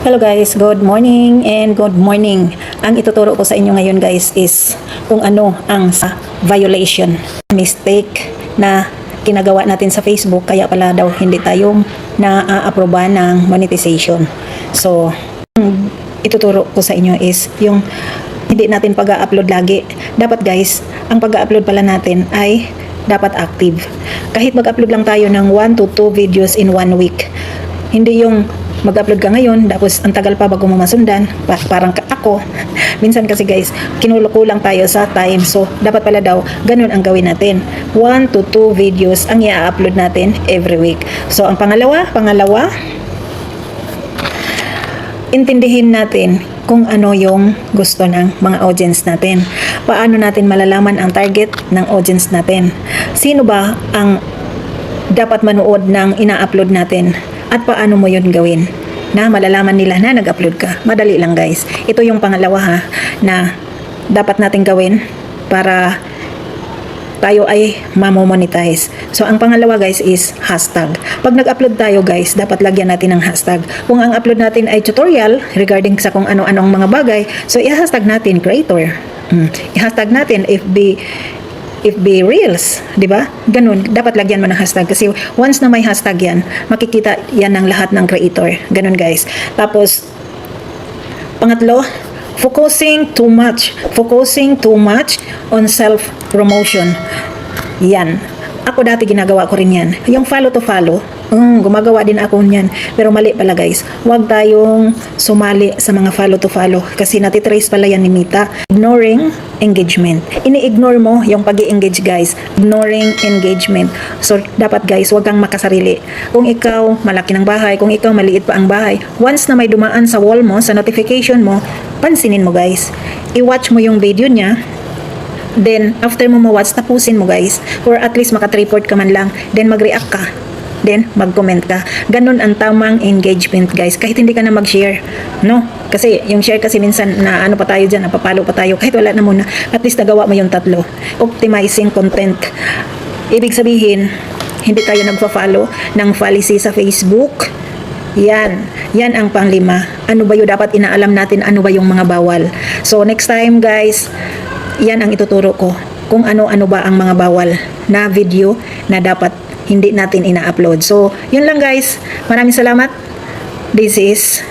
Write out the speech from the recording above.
Hello guys, good morning and good morning. Ang ituturo ko sa inyo ngayon guys is kung ano ang violation, mistake na ginagawa natin sa Facebook kaya pala daw hindi tayo na-aproba ng monetization. So, ang ituturo ko sa inyo is yung hindi natin pag-upload lagi. Dapat guys, ang pag-upload pala natin ay dapat active. Kahit mag-upload lang tayo ng 1 to 2 videos in 1 week. Hindi yung mag-upload ka ngayon, tapos ang tagal pa bago mo masundan, parang ako. Minsan kasi guys, kinulukulang tayo sa time. So, dapat pala daw, ganun ang gawin natin. 1 to 2 videos ang i-upload natin every week. So, ang pangalawa, intindihin natin kung ano yung gusto ng mga audience natin. Paano natin malalaman ang target ng audience natin? Sino ba ang dapat manood ng ina-upload natin? At paano mo yun gawin na malalaman nila na nag-upload ka? Madali lang guys. Ito yung pangalawa ha, na dapat natin gawin para tayo ay mamomonetize. So ang pangalawa guys is hashtag. Pag nag-upload tayo guys, dapat lagyan natin ng hashtag. Kung ang upload natin ay tutorial regarding sa kung ano-anong mga bagay, so i-hashtag natin creator. I-hashtag natin FB Reels, di ba? Ganun, dapat lagyan mo ng hashtag kasi once na may hashtag yan, makikita yan ng lahat ng creator. Ganun guys. Tapos, pangatlo, focusing too much on self-promotion. Yan. Ako dati ginagawa ko rin yan. Yung follow to follow, gumagawa din ako niyan. Pero mali pala guys. Huwag tayong sumali sa mga follow to follow kasi natitrace pala yan ni Mita. Ignoring engagement. Ini-ignore mo yung pag-i-engage guys. Ignoring engagement. So dapat guys, huwag kang makasarili. Kung ikaw malaki ng bahay, kung ikaw maliit pa ang bahay, once na may dumaan sa wall mo, sa notification mo, pansinin mo guys. I-watch mo yung video niya. Then, after mo ma-watch, tapusin mo guys. Or at least maka-report ka man lang. Then, mag-react ka. Then, mag-comment ka. Ganun ang tamang engagement guys. Kahit hindi ka na mag-share. No? Kasi, yung share kasi minsan na ano pa tayo dyan, napapalo pa tayo. Kahit wala na muna. At least nagawa mo yung tatlo. Optimizing content. Ibig sabihin, hindi tayo nagpa-follow ng policy sa Facebook. Yan ang panglima. Ano ba yung dapat inaalam natin? Ano ba yung mga bawal? So, next time guys, yan ang ituturo ko kung ano-ano ba ang mga bawal na video na dapat hindi natin ina-upload. So, yun lang guys. Maraming salamat. This is